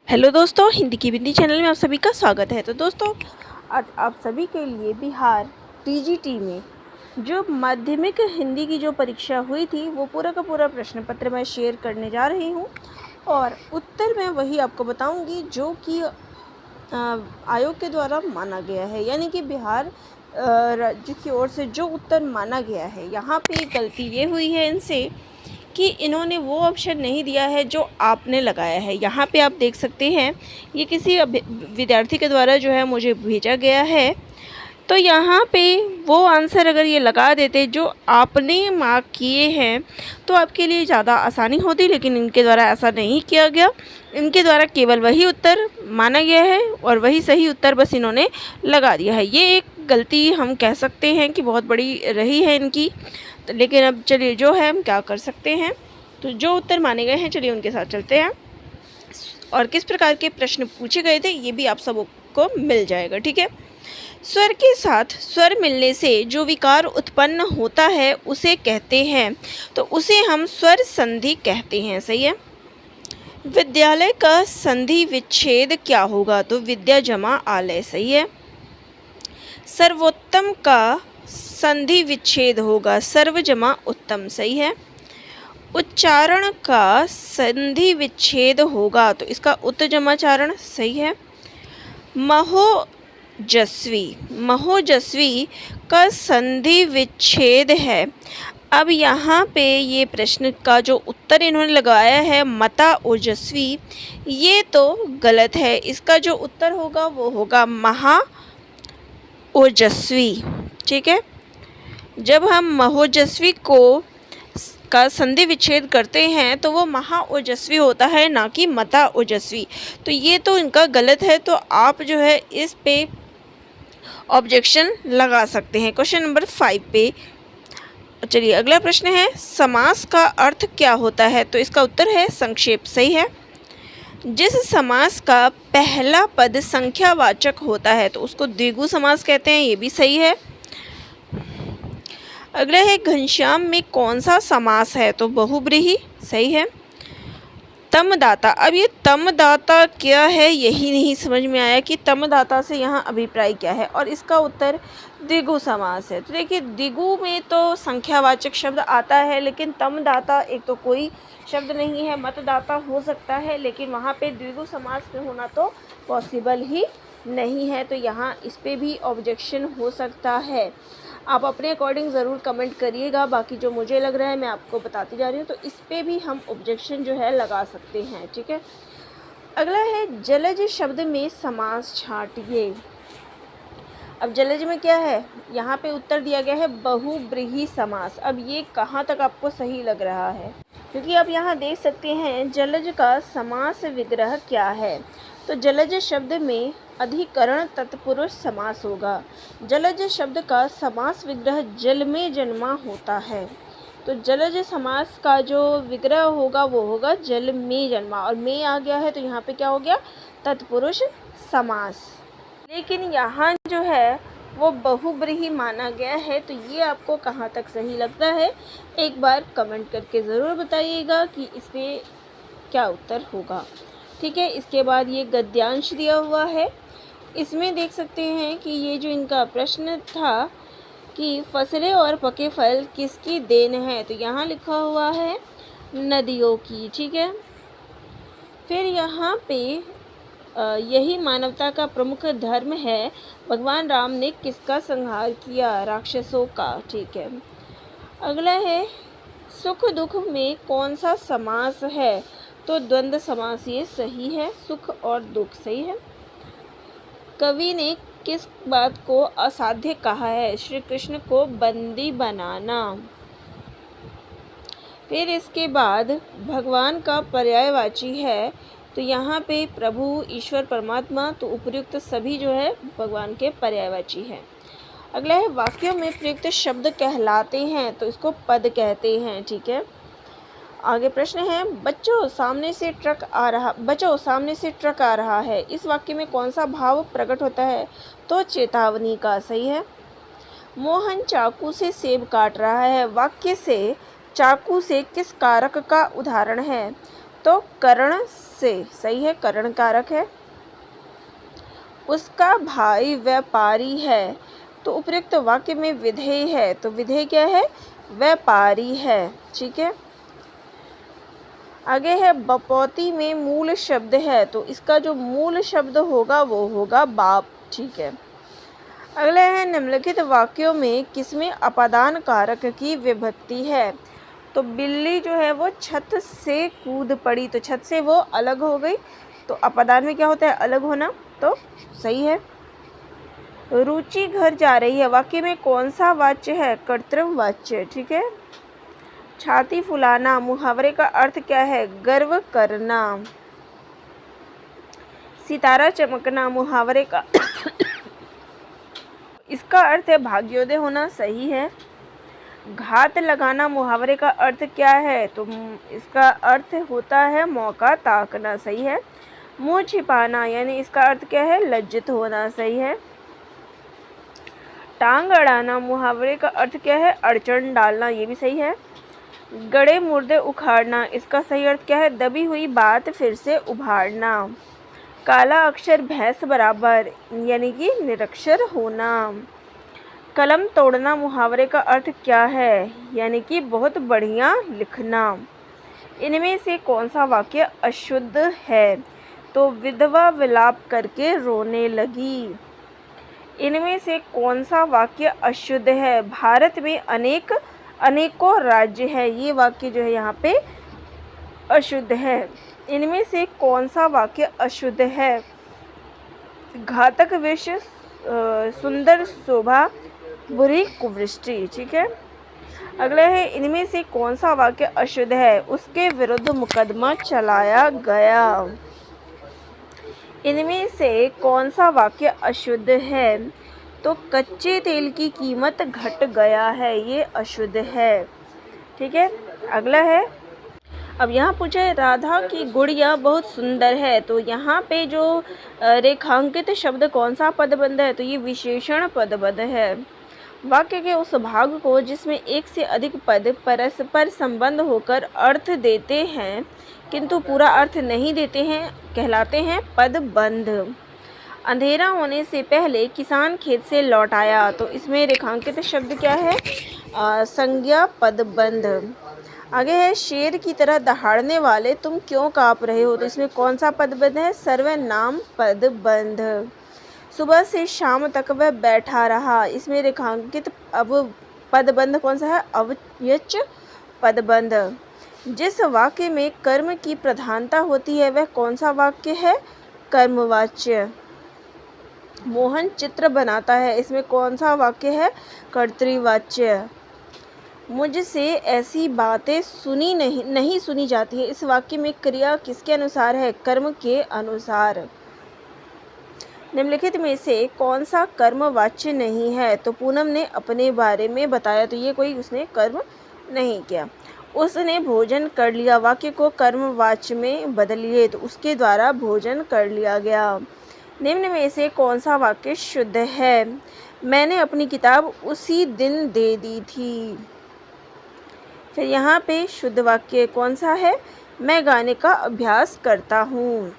Hello दोस्तों, हिंदी की बिंदी channel में आप सभी का स्वागत है। तो दोस्तों, आज आप सभी के लिए बिहार टीजीटी में जो माध्यमिक हिंदी की जो परीक्षा हुई थी वो पूरा का पूरा प्रश्न पत्र मैं शेयर करने जा रही हूँ और उत्तर मैं वही आपको बताऊँगी जो कि आयोग के द्वारा माना गया है, यानी कि बिहार राज्य की ओर से जो उत्तर माना गया है। यहाँ पे गलती ये हुई है इनसे कि इन्होंने वो ऑप्शन नहीं दिया है जो आपने लगाया है। यहाँ पे आप देख सकते हैं, ये किसी विद्यार्थी के द्वारा जो है मुझे भेजा गया है। तो यहाँ पे वो आंसर अगर ये लगा देते जो आपने मार्क किए हैं तो आपके लिए ज़्यादा आसानी होती, लेकिन इनके द्वारा ऐसा नहीं किया गया। इनके द्वारा केवल वही उत्तर माना गया है और वही सही उत्तर बस इन्होंने लगा दिया है। ये एक गलती हम कह सकते हैं कि बहुत बड़ी रही है इनकी। लेकिन अब चलिए जो है हम क्या कर सकते हैं, तो जो उत्तर माने गए हैं चलिए उनके साथ चलते हैं और किस प्रकार के प्रश्न पूछे गए थे ये भी आप सबको मिल जाएगा। ठीक है, स्वर के साथ स्वर मिलने से जो विकार उत्पन्न होता है उसे कहते हैं, तो उसे हम स्वर संधि कहते हैं। सही है। विद्यालय का संधि विच्छेद क्या होगा, तो विद्या जमा आलय। सही है। सर्वोत्तम का संधि विच्छेद होगा सर्व जमा उत्तम। सही है। उच्चारण का संधि विच्छेद होगा तो इसका उत जमाचारण। सही है। महोजस्वी का संधि विच्छेद है। अब यहाँ पे ये प्रश्न का जो उत्तर इन्होंने लगाया है मता ओजस्वी, ये तो गलत है। इसका जो उत्तर होगा वो होगा महा ओजस्वी। ठीक है। जब हम महोजस्वी का संधि विच्छेद करते हैं तो वो महा ओजस्वी होता है, ना कि मता ओजस्वी। तो ये तो इनका गलत है, तो आप जो है इस पे ऑब्जेक्शन लगा सकते हैं। क्वेश्चन नंबर 5 पे चलिए अगला प्रश्न है, समास का अर्थ क्या होता है, तो इसका उत्तर है संक्षेप। सही है। जिस समास का पहला पद संख्यावाचक होता है तो उसको द्विगु समास कहते हैं, ये भी सही है। अगला है, घनश्याम में कौन सा समास है, तो बहुब्रीहि। सही है। तमदाता, अब ये तमदाता क्या है यही नहीं समझ में आया कि तमदाता से यहाँ अभिप्राय क्या है, और इसका उत्तर द्विगु समास है। तो देखिए, द्विगु में तो संख्यावाचक शब्द आता है, लेकिन तमदाता एक तो कोई शब्द नहीं है। मतदाता हो सकता है, लेकिन वहाँ पे द्विगु समास में होना तो पॉसिबल ही नहीं है। तो यहाँ इस पे भी ऑब्जेक्शन हो सकता है। आप अपने अकॉर्डिंग ज़रूर कमेंट करिएगा, बाकी जो मुझे लग रहा है मैं आपको बताती जा रही हूँ। तो इस पे भी हम ऑब्जेक्शन जो है लगा सकते हैं। ठीक है। अगला है, जलज शब्द में समास छांटिए। अब जलज में क्या है, यहाँ पे उत्तर दिया गया है बहुब्रीहि समास। अब ये कहाँ तक आपको सही लग रहा है, क्योंकि आप यहाँ देख सकते हैं जलज का समास विग्रह क्या है। तो जलज शब्द में अधिकरण तत्पुरुष समास होगा। जलज शब्द का समास विग्रह जल में जन्मा होता है। तो जलज समास का जो विग्रह होगा वो होगा जल में जन्मा, और में आ गया है तो यहाँ पे क्या हो गया, तत्पुरुष समास। लेकिन यहाँ जो है वो बहुब्रीहि माना गया है। तो ये आपको कहाँ तक सही लगता है, एक बार कमेंट करके ज़रूर बताइएगा कि इस पर क्या उत्तर होगा। ठीक है। इसके बाद ये गद्यांश दिया हुआ है। इसमें देख सकते हैं कि ये जो इनका प्रश्न था कि फसलें और पके फल किसकी देन है, तो यहाँ लिखा हुआ है नदियों की। ठीक है। फिर यहाँ पे यही मानवता का प्रमुख धर्म है। भगवान राम ने किसका संहार किया, राक्षसों का। ठीक है। अगला है, सुख दुख में कौन सा समास है, तो द्वंद्व समास ये सही है। सुख और दुख। सही है। कवि ने किस बात को असाध्य कहा है, श्री कृष्ण को बंदी बनाना। फिर इसके बाद भगवान का पर्यायवाची है, तो यहाँ पे प्रभु, ईश्वर, परमात्मा, तो उपयुक्त सभी जो है भगवान के पर्यायवाची है। अगला है, वाक्यों में प्रयुक्त शब्द कहलाते हैं, तो इसको पद कहते हैं। ठीक है। आगे प्रश्न है, बच्चों सामने से ट्रक आ रहा है। इस वाक्य में कौन सा भाव प्रकट होता है, तो चेतावनी का। सही है। मोहन चाकू से सेब काट रहा है। वाक्य से चाकू से किस कारक का उदाहरण है, तो करण से, सही है, करण कारक है। उसका भाई व्यापारी है, तो उपयुक्त वाक्य में विधेय है, तो विधेय क्या है, व्यापारी है। ठीक है, आगे है बपौती में मूल शब्द है, तो इसका जो मूल शब्द होगा वो होगा बाप। ठीक है, अगला है निम्नलिखित वाक्यों में किसमें अपादान कारक की विभक्ति है, तो बिल्ली जो है वो छत से कूद पड़ी, तो छत से वो अलग हो गई, तो अपादान में क्या होता है, अलग होना, तो सही है। रुचि घर जा रही है, वाक्य में कौन सा वाच्य है, कर्तृ वाच्य। ठीक है, छाती फुलाना मुहावरे का अर्थ क्या है, गर्व करना। सितारा चमकना मुहावरे का इसका अर्थ है भाग्योदय होना, सही है। घात लगाना मुहावरे का अर्थ क्या है, तो इसका अर्थ होता है मौका ताकना, सही है। मुंह छिपाना यानी इसका अर्थ क्या है, लज्जित होना, सही है। टांग अड़ाना मुहावरे का अर्थ क्या है, अड़चन डालना, ये भी सही है। गड़े मुर्दे उखाड़ना, इसका सही अर्थ क्या है, दबी हुई बात फिर से उभारना। काला अक्षर भैंस बराबर यानी कि निरक्षर होना। कलम तोड़ना मुहावरे का अर्थ क्या है, यानी कि बहुत बढ़िया लिखना। इनमें से कौन सा वाक्य अशुद्ध है, तो विधवा विलाप करके रोने लगी। इनमें से कौन सा वाक्य अशुद्ध है, भारत में अनेकों राज्य है, ये वाक्य जो है यहाँ पे अशुद्ध है। इनमें से कौन सा वाक्य अशुद्ध है, घातक विष सुंदर शोभा बुरी कुवृष्टि। ठीक है, अगला है इनमें से कौन सा वाक्य अशुद्ध है, उसके विरुद्ध मुकदमा चलाया गया। इनमें से कौन सा वाक्य अशुद्ध है, तो कच्चे तेल की कीमत घट गया है, ये अशुद्ध है। ठीक है, अगला है, अब यहाँ पूछे राधा की गुड़िया बहुत सुंदर है, तो यहाँ पे जो रेखांकित शब्द कौन सा पदबंध है, तो ये विशेषण पदबंध है। वाक्य के उस भाग को जिसमें एक से अधिक पद परस्पर संबंध होकर अर्थ देते हैं किंतु पूरा अर्थ नहीं देते हैं कहलाते हैं पदबंध। अंधेरा होने से पहले किसान खेत से लौट आया, तो इसमें रेखांकित शब्द क्या है, संज्ञा पदबंध। आगे है शेर की तरह दहाड़ने वाले तुम क्यों काँप रहे हो, तो इसमें कौन सा पदबंध है, सर्वनाम पदबंध। सुबह से शाम तक वह बैठा रहा, इसमें रेखांकित अब पदबंध कौन सा है, अव्यच पदबंध। जिस वाक्य में कर्म की प्रधानता होती है वह कौन सा वाक्य है, कर्मवाच्य। मोहन चित्र बनाता है, इसमें कौन सा वाक्य है, कर्तृवाच्य। मुझसे ऐसी बातें नहीं सुनी जाती है, इस वाक्य में क्रिया किसके अनुसार है, कर्म के अनुसार। निम्नलिखित में से कौन सा कर्मवाच्य नहीं है, तो पूनम ने अपने बारे में बताया, तो ये कोई उसने कर्म नहीं किया। उसने भोजन कर लिया, वाक्य को कर्मवाच्य में बदलिए, तो उसके द्वारा भोजन कर लिया गया। निम्न में से कौन सा वाक्य शुद्ध है, मैंने अपनी किताब उसी दिन दे दी थी। फिर यहाँ पे शुद्ध वाक्य कौन सा है, मैं गाने का अभ्यास करता हूँ।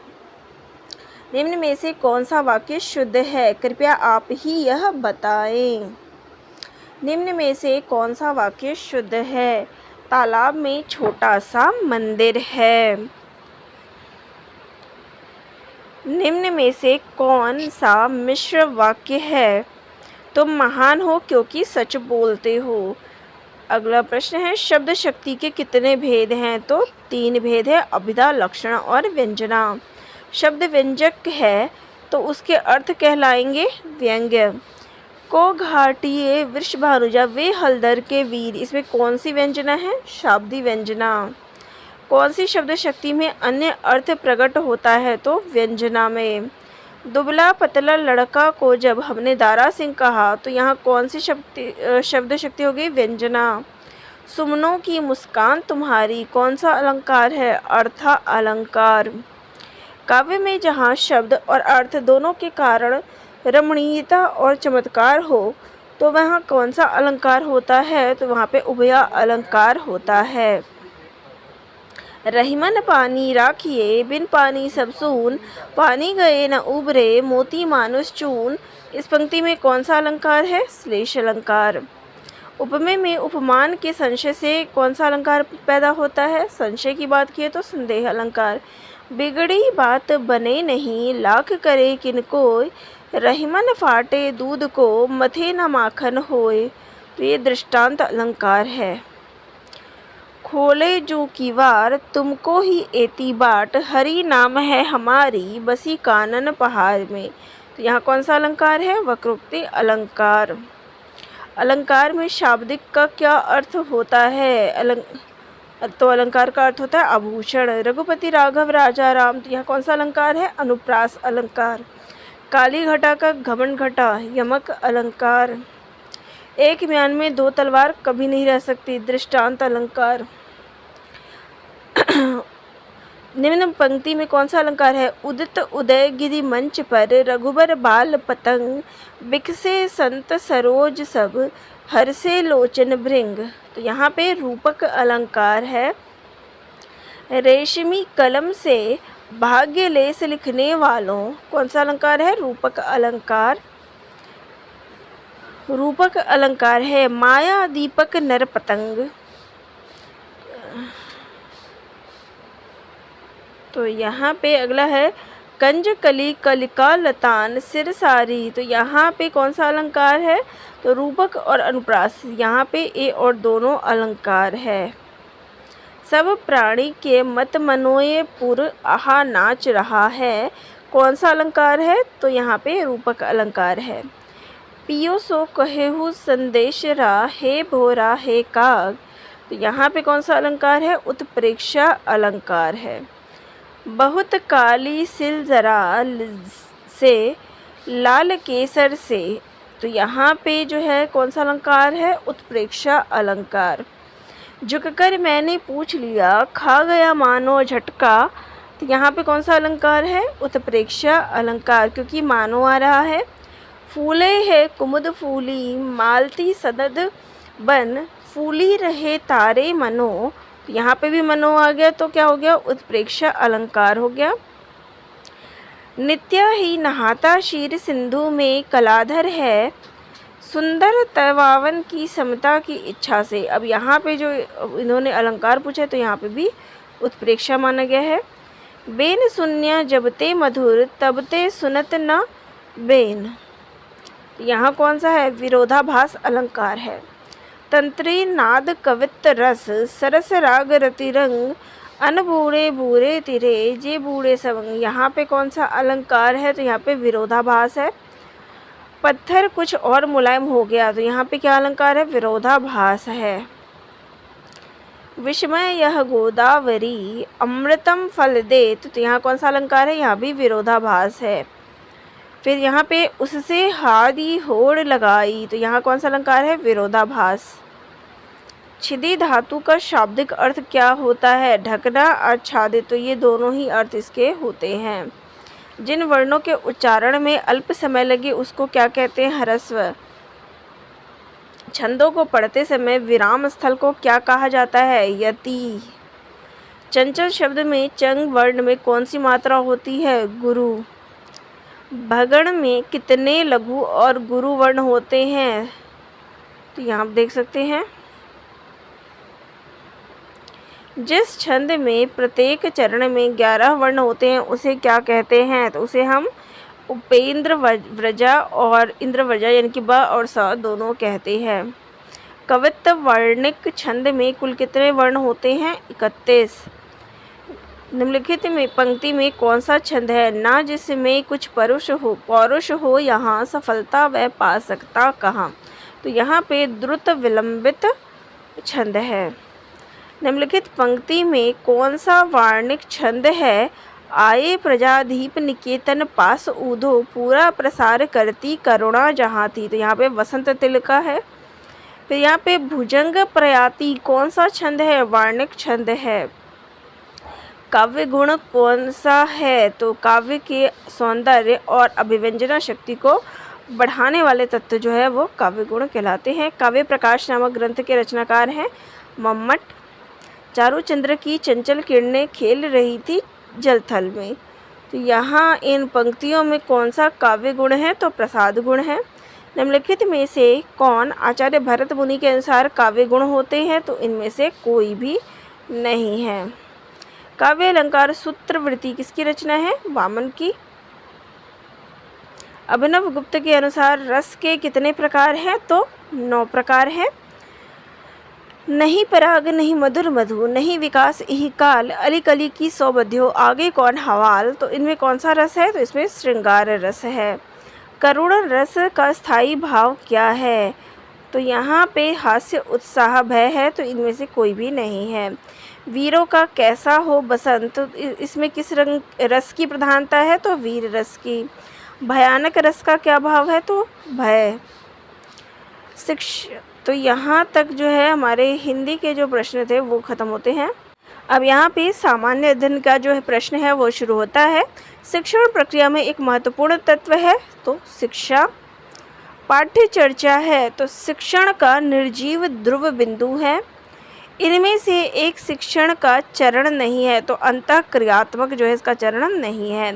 निम्न में से कौन सा वाक्य शुद्ध है, कृपया आप ही यह बताएं। निम्न में से कौन सा वाक्य शुद्ध है, तालाब में छोटा सा मंदिर है। निम्न में से कौन सा मिश्र वाक्य है, तुम महान हो क्योंकि सच बोलते हो। अगला प्रश्न है शब्द शक्ति के कितने भेद हैं, तो 3 भेद है, अभिधा लक्षण और व्यंजना। शब्द व्यंजक है तो उसके अर्थ कहलाएंगे व्यंग्य। को घाटिये वृषभानुजा वे हलदर के वीर, इसमें कौन सी व्यंजना है, शाब्दी व्यंजना। कौन सी शब्द शक्ति में अन्य अर्थ प्रकट होता है, तो व्यंजना में। दुबला पतला लड़का को जब हमने दारा सिंह कहा, तो यहाँ कौन सी शब्द शक्ति हो गई, व्यंजना। सुमनों की मुस्कान तुम्हारी कौन सा अलंकार है, अर्था अलंकार। काव्य में जहाँ शब्द और अर्थ दोनों के कारण रमणीयता और चमत्कार हो, तो वहाँ कौन सा अलंकार होता है, तो वहाँ पे उभया अलंकार होता है। रहीमन पानी राखिए, बिन पानी सब सून, पानी गए न उबरे, मोती मानुष चून। इस पंक्ति में कौन सा अलंकार है? श्लेष अलंकार। उपमेय में उपमान के संशय से कौन सा अलंकार पैदा होता है? संशय की बात किए तो संदेह अलंकार। बिगड़ी बात बने नहीं, लाख करे किन कोय, रहीमन फाटे दूध को, मथे न माखन होय। तो ये दृष्टांत अलंकार है। खोले जो कीवार, तुमको ही एती बाट, हरि नाम है हमारी, बसी कानन पहाड़ में। तो यहाँ कौन सा अलंकार है? वक्रोक्ति अलंकार। अलंकार में शाब्दिक का क्या अर्थ होता है? तो अलंकार का अर्थ होता है आभूषण। रघुपति राघव राजा राम। तो यहाँ कौन सा अलंकार है? अनुप्रास अलंकार। काली घटा का घमंड घटा, यमक अलंकार। एक म्यान में दो तलवार कभी नहीं रह सकती, दृष्टांत अलंकार। निम्न पंक्ति में कौन सा अलंकार है? उदित उदय गिरि मंच पर, रघुबर बाल पतंग, बिकसे संत सरोज सब, हरसे लोचन भृंग। तो यहाँ पे रूपक अलंकार है। रेशमी कलम से भाग्य लेस लिखने वालों। कौन सा अलंकार है? रूपक अलंकार। रूपक अलंकार है माया दीपक नर पतंग। तो यहाँ पे अगला है कंज कली कलिका लतान सिर सारी। तो यहाँ पे कौन सा अलंकार है? तो रूपक और अनुप्रास। यहाँ पे ए और दोनों अलंकार है। सब प्राणी के मत मनोये पुर, आहा नाच रहा है। कौन सा अलंकार है? तो यहाँ पे रूपक अलंकार है। पियो सो कहेहु संदेश रा, हे भोरा हे काग। तो यहाँ पे कौन सा अलंकार है? उत्प्रेक्षा अलंकार है। बहुत काली सिल जरा से, लाल केसर से। तो यहाँ पे जो है कौन सा अलंकार है? उत्प्रेक्षा अलंकार। झुककर मैंने पूछ लिया, खा गया मानो झटका। तो यहाँ पे कौन सा अलंकार है? उत्प्रेक्षा अलंकार, क्योंकि मानो आ रहा है। फूले है कुमुद फूली, मालती सदद बन, फूली रहे तारे मनो। यहाँ पे भी मनो आ गया, तो क्या हो गया? उत्प्रेक्षा अलंकार हो गया। नित्य ही नहाता शीर सिंधु में, कलाधर है, सुंदर तवावन की समता की इच्छा से। अब यहाँ पे जो इन्होंने अलंकार पूछा है, तो यहाँ पे भी उत्प्रेक्षा माना गया है। बेन सुन्या जबते मधुर, तबते सुनत न बेन। यहाँ कौन सा है? विरोधाभास अलंकार है। तंत्री नाद कवित रस, सरस राग रति रंग, अन बूढ़े बूढ़े तिरे, जे बूढ़े सवंग। यहाँ पे कौन सा अलंकार है? तो यहाँ पे विरोधाभास है। पत्थर कुछ और मुलायम हो गया। तो यहाँ पे क्या अलंकार है? विरोधाभास है। विस्मय यह गोदावरी, अमृतम फल देत। तो यहाँ कौन सा अलंकार है? यहाँ भी विरोधाभास है। फिर यहाँ पे उससे हादी होड़ लगाई। तो यहाँ कौन सा अलंकार है? विरोधाभास। छिदी धातु का शाब्दिक अर्थ क्या होता है? ढकना, आच्छादित। तो ये दोनों ही अर्थ इसके होते हैं। जिन वर्णों के उच्चारण में अल्प समय लगे उसको क्या कहते हैं? ह्रस्व। छंदों को पढ़ते समय विराम स्थल को क्या कहा जाता है? यति। चंचल शब्द में चंग वर्ण में कौन सी मात्रा होती है? गुरु। भगण में कितने लघु और गुरु वर्ण होते हैं? तो यहाँ आप देख सकते हैं। जिस छंद में प्रत्येक चरण में 11 वर्ण होते हैं उसे क्या कहते हैं? तो उसे हम उपेंद्र व्रजा और इंद्र व्रजा यानी कि ब और स दोनों कहते हैं। कवित्व वर्णिक छंद में कुल कितने वर्ण होते हैं? 31। निम्नलिखित में पंक्ति में कौन सा छंद है? ना जिसमें कुछ पौरुष हो यहाँ, सफलता वह पा सकता कहाँ। तो यहाँ पे द्रुत विलंबित छंद है। निम्नलिखित पंक्ति में कौन सा वार्णिक छंद है? आए प्रजाधीप निकेतन पास ऊधो, पूरा प्रसार करती करुणा जहाँ थी। तो यहाँ पे वसंत तिलका है। फिर यहाँ पे भुजंग प्रयाति कौन सा छंद है? वार्णिक छंद है। काव्य गुण कौन सा है? तो काव्य के सौंदर्य और अभिव्यंजना शक्ति को बढ़ाने वाले तत्व जो है वो काव्य गुण कहलाते हैं। काव्य प्रकाश नामक ग्रंथ के रचनाकार हैं मम्मट। चारों चंद्र की चंचल किरणें खेल रही थी जलथल में। तो यहाँ इन पंक्तियों में कौन सा काव्य गुण है? तो प्रसाद गुण है। निम्नलिखित में से कौन आचार्य भरत मुनि के अनुसार काव्य गुण होते हैं? तो इनमें से कोई भी नहीं है। काव्य अलंकार सूत्रवृत्ति किसकी रचना है? वामन की। अभिनव गुप्त के अनुसार रस के कितने प्रकार हैं? तो 9 प्रकार हैं। नहीं पराग नहीं मधुर मधु, नहीं विकास यही काल, अली कली की सौबध्यो, आगे कौन हवाल। तो इनमें कौन सा रस है? तो इसमें श्रृंगार रस है। करुण रस का स्थायी भाव क्या है? तो यहाँ पे हास्य उत्साह भय है। तो इनमें से कोई भी नहीं है। वीरों का कैसा हो बसंत, तो इसमें किस रंग रस की प्रधानता है? तो वीर रस की। भयानक रस का क्या भाव है? तो भय। तो यहाँ तक जो है हमारे हिंदी के जो प्रश्न थे वो ख़त्म होते हैं। अब यहाँ पे सामान्य अध्ययन का जो है प्रश्न है वो शुरू होता है। शिक्षण प्रक्रिया में एक महत्वपूर्ण तत्व है तो शिक्षा। पाठ्य चर्चा है तो शिक्षण का निर्जीव ध्रुव बिंदु है। इनमें से एक शिक्षण का चरण नहीं है तो अंतः क्रियात्मक जो है इसका चरण नहीं है।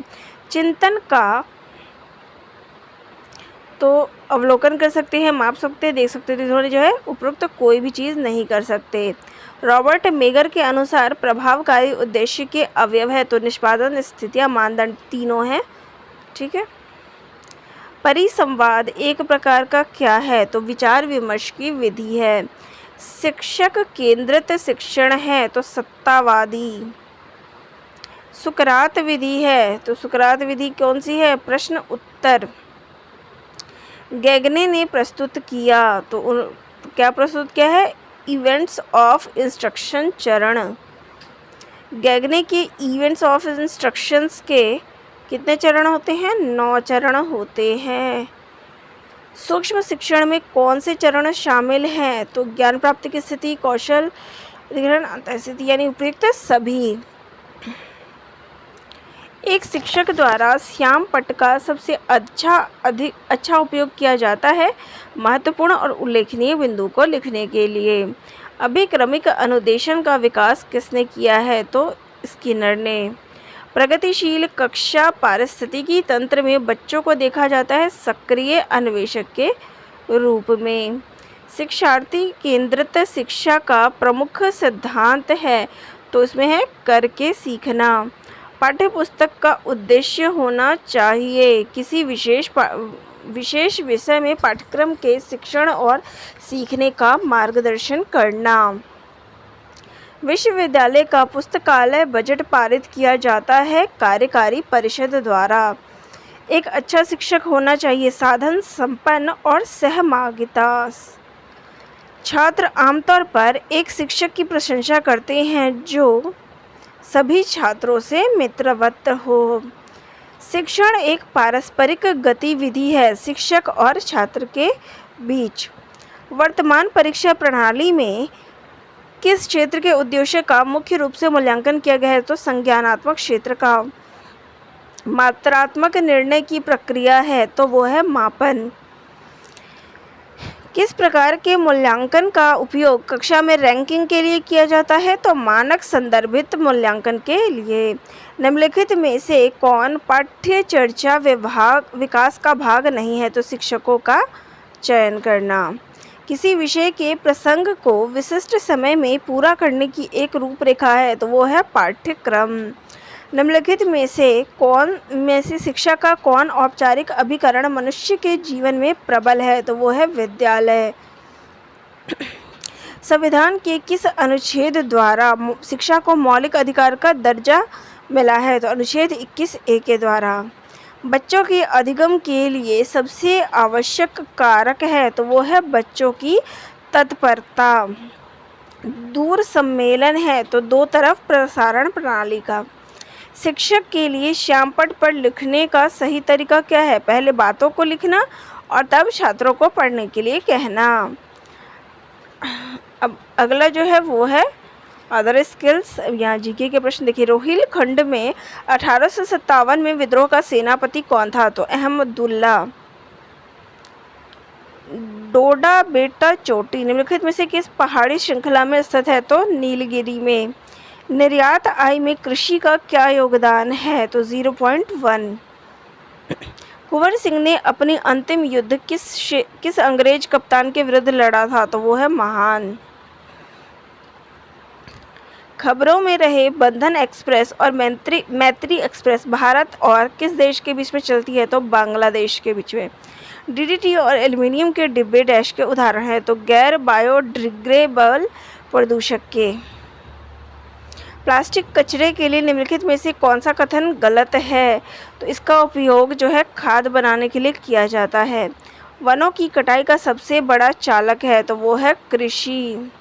चिंतन का तो अवलोकन कर सकते हैं, माप सकते हैं, देख सकते हैं, इन्होंने जो है उपरोक्त कोई भी चीज़ नहीं कर सकते। रॉबर्ट मेगर के अनुसार प्रभावकारी उद्देश्य के अवयव है तो निष्पादन स्थितियाँ मानदंड तीनों हैं। ठीक है। परिसंवाद एक प्रकार का क्या है? तो विचार विमर्श की विधि है। शिक्षक केंद्रित शिक्षण है तो सत्तावादी। सुकरात विधि है तो सुकरात विधि कौन सी है? प्रश्न उत्तर। गैगने ने प्रस्तुत किया तो क्या प्रस्तुत किया है? इवेंट्स ऑफ इंस्ट्रक्शन चरण। गैगने के इवेंट्स ऑफ इंस्ट्रक्शंस के कितने चरण होते हैं? 9 चरण होते हैं। सूक्ष्म शिक्षण में कौन से चरण शामिल हैं? तो ज्ञान प्राप्ति की स्थिति, कौशल अधिग्रहण, अंतःस्थिति यानी उपयुक्त सभी। एक शिक्षक द्वारा श्याम पट्ट का सबसे अच्छा उपयोग किया जाता है महत्वपूर्ण और उल्लेखनीय बिंदु को लिखने के लिए। अभिक्रमिक अनुदेशन का विकास किसने किया है? तो स्किनर ने। प्रगतिशील कक्षा पारिस्थितिकी तंत्र में बच्चों को देखा जाता है सक्रिय अन्वेषक के रूप में। शिक्षार्थी केंद्रित शिक्षा का प्रमुख सिद्धांत है तो इसमें है करके सीखना। पाठ्य पुस्तक का उद्देश्य होना चाहिए किसी विशेष विषय में पाठ्यक्रम के शिक्षण और सीखने का मार्गदर्शन करना। विश्वविद्यालय का पुस्तकालय बजट पारित किया जाता है कार्यकारी परिषद द्वारा। एक अच्छा शिक्षक होना चाहिए साधन संपन्न और सहभागिता। छात्र आमतौर पर एक शिक्षक की प्रशंसा करते हैं जो सभी छात्रों से मित्रवत हो। शिक्षण एक पारस्परिक गतिविधि है शिक्षक और छात्र के बीच। वर्तमान परीक्षा प्रणाली में किस क्षेत्र के उद्देश्य का मुख्य रूप से मूल्यांकन किया गया है? तो संज्ञानात्मक क्षेत्र का। मात्रात्मक निर्णय की प्रक्रिया है तो वो है मापन। किस प्रकार के मूल्यांकन का उपयोग कक्षा में रैंकिंग के लिए किया जाता है? तो मानक संदर्भित मूल्यांकन के लिए। निम्नलिखित में से कौन पाठ्य चर्चा विकास का भाग नहीं है? तो शिक्षकों का चयन करना। किसी विषय के प्रसंग को विशिष्ट समय में पूरा करने की एक रूपरेखा है तो वो है पाठ्यक्रम। निम्नलिखित में से शिक्षा का कौन औपचारिक अभिकरण मनुष्य के जीवन में प्रबल है? तो वो है विद्यालय। संविधान के किस अनुच्छेद द्वारा शिक्षा को मौलिक अधिकार का दर्जा मिला है? तो अनुच्छेद 21A के द्वारा। बच्चों के अधिगम के लिए सबसे आवश्यक कारक है तो वो है बच्चों की तत्परता। दूर सम्मेलन है तो 2 तरफ प्रसारण प्रणाली का। शिक्षक के लिए श्यामपट्ट पर लिखने का सही तरीका क्या है? पहले बातों को लिखना और तब छात्रों को पढ़ने के लिए कहना। अब अगला जो है वो है अदर स्किल्स। यहाँ जीके के प्रश्न देखिए। रोहिलखंड में 1857 में विद्रोह का सेनापति कौन था? तो अहमदुल्ला। डोडा बेटा चोटी निम्नलिखित में से किस पहाड़ी श्रृंखला में स्थित है? तो नीलगिरी में। निर्यात आय में कृषि का क्या योगदान है? तो 0.1। कुंवर सिंह ने अपनी अंतिम युद्ध किस अंग्रेज कप्तान के विरुद्ध लड़ा था? तो वो है महान। खबरों में रहे बंधन एक्सप्रेस और मैत्री एक्सप्रेस भारत और किस देश के बीच में चलती है? तो बांग्लादेश के बीच में। डीडीटी और एल्युमिनियम के डिब्बे डैश के उदाहरण हैं? तो गैर बायोडिग्रेडेबल प्रदूषक के। प्लास्टिक कचरे के लिए निम्नलिखित में से कौन सा कथन गलत है? तो इसका उपयोग जो है खाद बनाने के लिए किया जाता है। वनों की कटाई का सबसे बड़ा चालक है? तो वो है कृषि।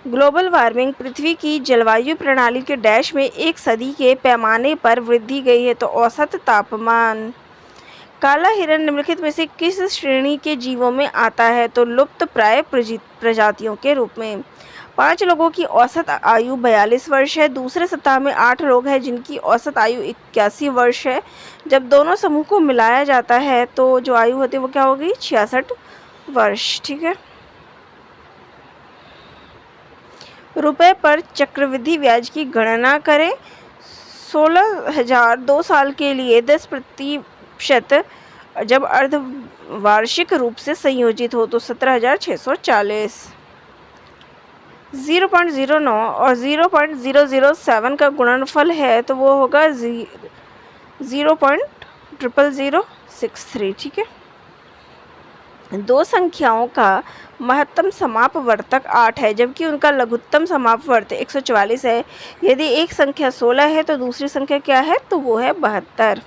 ग्लोबल वार्मिंग पृथ्वी की जलवायु प्रणाली के डैश में एक सदी के पैमाने पर वृद्धि गई है? तो औसत तापमान। काला हिरण निम्नलिखित में से किस श्रेणी के जीवों में आता है? तो लुप्त प्राय प्रजातियों के रूप में। 5 लोगों की औसत आयु 42 वर्ष है। दूसरे सप्ताह में 8 लोग हैं जिनकी औसत आयु 81 वर्ष है। जब दोनों समूह को मिलाया जाता है तो जो आयु होती है वो क्या होगी? 66 वर्ष। ठीक है। रुपए पर चक्रवृद्धि ब्याज की गणना करें। 16,000 2 साल के लिए 10% जब अर्धवार्षिक रूप से संयोजित हो तो 17,640। 0.09 और 0.007 का गुणनफल है तो वो होगा 0.00063। ठीक है। दो संख्याओं का महत्तम समापवर्तक 8 है जबकि उनका लघुत्तम समापवर्तक 144 है। यदि एक संख्या 16 है तो दूसरी संख्या क्या है? तो वो है 72।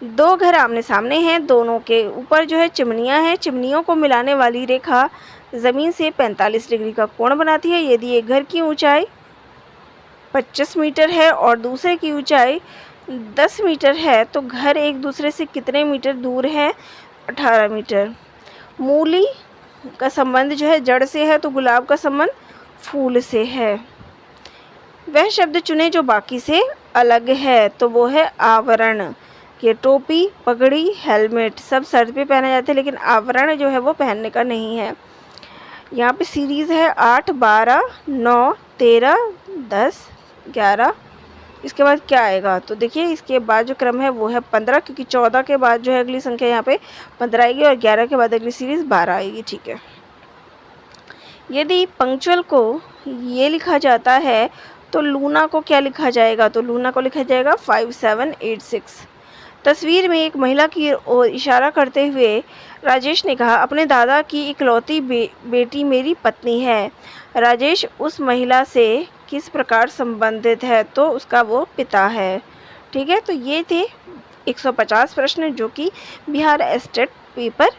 दो घर आमने सामने हैं, दोनों के ऊपर जो है चिमनियां हैं। चिमनियों को मिलाने वाली रेखा ज़मीन से 45 डिग्री का कोण बनाती है। यदि एक घर की ऊंचाई 25 मीटर है और दूसरे की ऊंचाई 10 मीटर है तो घर एक दूसरे से कितने मीटर दूर है? 18 मीटर। मूली का संबंध जो है जड़ से है तो गुलाब का संबंध फूल से है। वह शब्द चुने जो बाकी से अलग है तो वो है आवरण। कि टोपी, पगड़ी, हेलमेट सब सर पे पहने जाते हैं लेकिन आवरण जो है वो पहनने का नहीं है। यहाँ पे सीरीज़ है 8, 12, 9, 13, 10, 11। इसके बाद क्या आएगा? तो देखिए इसके बाद जो क्रम है वो है 15 क्योंकि 14 के बाद जो है अगली संख्या यहाँ पे 15 आएगी और 11 के बाद अगली सीरीज़ 12 आएगी। ठीक है। यदि पंक्चुअल को ये लिखा जाता है तो लूना को क्या लिखा जाएगा? तो लूना को लिखा जाएगा 5786। तस्वीर में एक महिला की ओर इशारा करते हुए राजेश ने कहा, अपने दादा की इकलौती बेटी मेरी पत्नी है। राजेश उस महिला से किस प्रकार संबंधित है? तो उसका वो पिता है। ठीक है। तो ये थे 150 प्रश्न जो कि बिहार स्टेट पेपर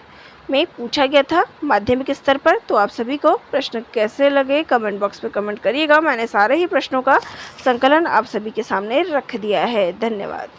में पूछा गया था माध्यमिक स्तर पर। तो आप सभी को प्रश्न कैसे लगे कमेंट बॉक्स में कमेंट करिएगा। मैंने सारे ही प्रश्नों का संकलन आप सभी के सामने रख दिया है। धन्यवाद।